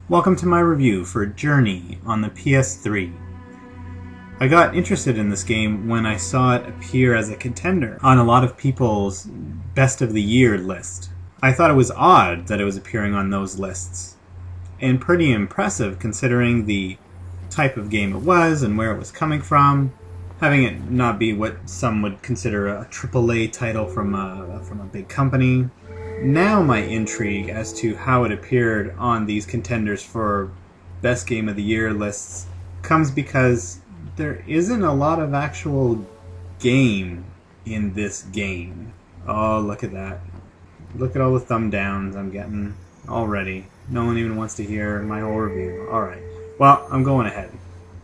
Welcome to my review for Journey on the PS3. I got interested in this game when I saw it appear as a contender on a lot of people's best of the year list. I thought it was odd that it was appearing on those lists, and pretty impressive considering the type of game it was and where it was coming from, having it not be what some would consider a AAA title from a big company. Now my intrigue as to how it appeared on these contenders for best game of the year lists comes because there isn't a lot of actual game in this game. Oh, look at that. Look at all the thumb downs I'm getting already. No one even wants to hear my whole review. Alright, well, I'm going ahead.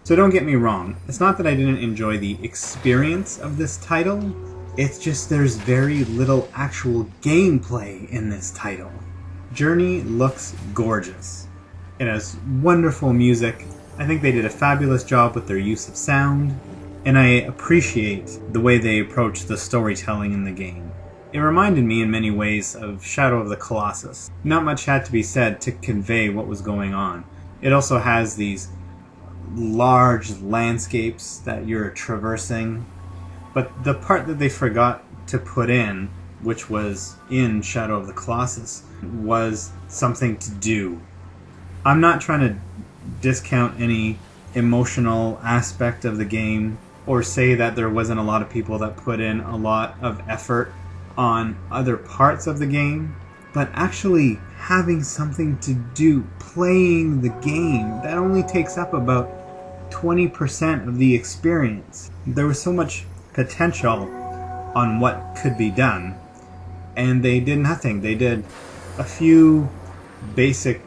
So don't get me wrong, it's not that I didn't enjoy the experience of this title, it's just there's very little actual gameplay in this title. Journey looks gorgeous. It has wonderful music. I think they did a fabulous job with their use of sound, and I appreciate the way they approach the storytelling in the game. It reminded me in many ways of Shadow of the Colossus. Not much had to be said to convey what was going on. It also has these large landscapes that you're traversing. But the part that they forgot to put in, which was in Shadow of the Colossus, was something to do. I'm not trying to discount any emotional aspect of the game, or say that there wasn't a lot of people that put in a lot of effort on other parts of the game, but actually having something to do, playing the game, that only takes up about 20% of the experience. There was so much potential on what could be done, and they did nothing. They did a few basic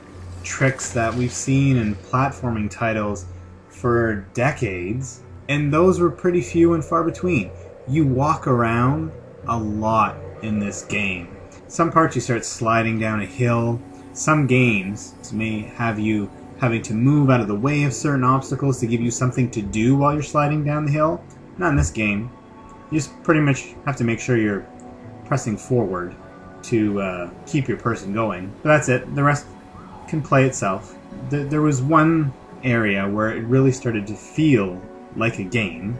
tricks that we've seen in platforming titles for decades, and those were pretty few and far between. You walk around a lot in this game. Some parts you start sliding down a hill. Some games may have you having to move out of the way of certain obstacles to give you something to do while you're sliding down the hill. Not in this game. You just pretty much have to make sure you're pressing forward to keep your person going. But that's it. The rest can play itself. There was one area where it really started to feel like a game,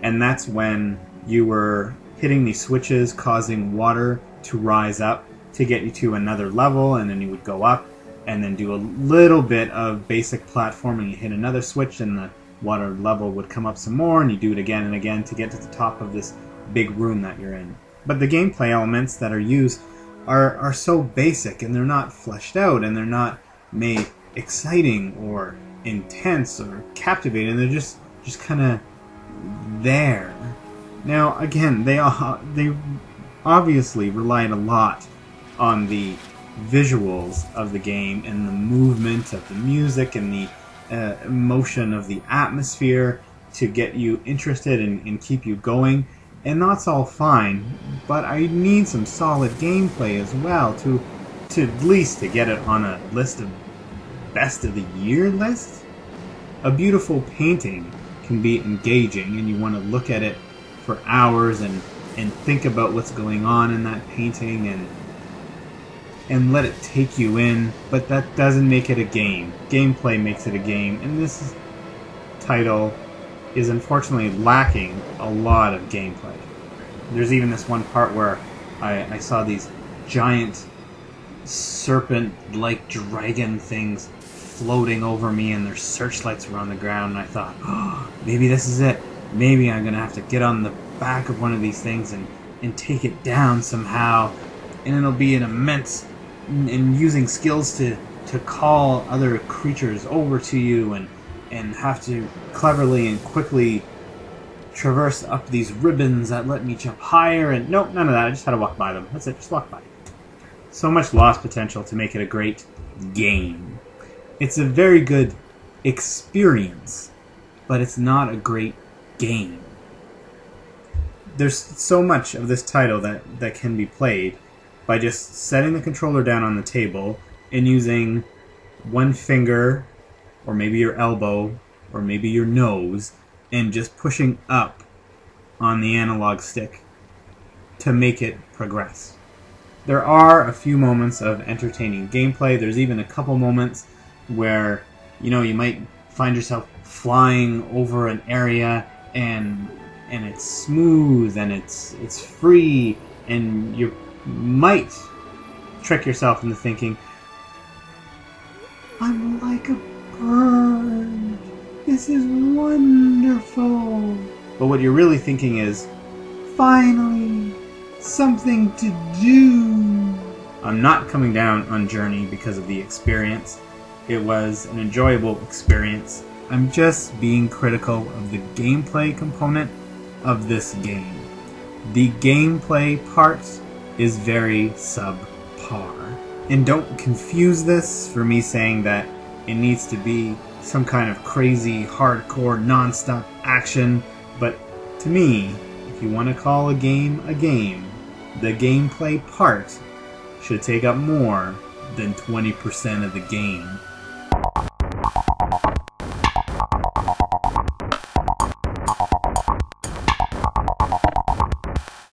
and that's when you were hitting these switches, causing water to rise up to get you to another level, and then you would go up and then do a little bit of basic platforming. You hit another switch and the water level would come up some more, and you do it again and again to get to the top of this big room that you're in. But the gameplay elements that are used are so basic, and they're not fleshed out, and they're not made exciting or intense or captivating. They're just kind of there. Now, again, they obviously relied a lot on the visuals of the game and the movement of the music and the emotion of the atmosphere to get you interested and keep you going, and that's all fine, but I need some solid gameplay as well to at least to get it on a list of best of the year list. A beautiful painting can be engaging, and you want to look at it for hours and think about what's going on in that painting and let it take you in, but that doesn't make it a game. Gameplay makes it a game, and this title is unfortunately lacking a lot of gameplay. There's even this one part where I saw these giant serpent-like dragon things floating over me, and their searchlights were on the ground, and I thought, oh, maybe this is it. Maybe I'm going to have to get on the back of one of these things and take it down somehow, and it'll be an immense, and using skills to call other creatures over to you and have to cleverly and quickly traverse up these ribbons that let me jump higher, and nope, none of that. I just had to walk by them. That's it, just walk by. So much lost potential to make it a great game. It's a very good experience, but it's not a great game. There's so much of this title that can be played by just setting the controller down on the table and using one finger, or maybe your elbow, or maybe your nose, and just pushing up on the analog stick to make it progress. There are a few moments of entertaining gameplay. There's even a couple moments where, you know, you might find yourself flying over an area and it's smooth and it's free, and you might trick yourself into thinking, I'm like a bird. This is wonderful. But what you're really thinking is, finally, something to do. I'm not coming down on Journey because of the experience. It was an enjoyable experience. I'm just being critical of the gameplay component of this game. The gameplay part is very subpar. And don't confuse this for me saying that it needs to be some kind of crazy, hardcore, non-stop action, but to me, if you want to call a game, the gameplay part should take up more than 20% of the game.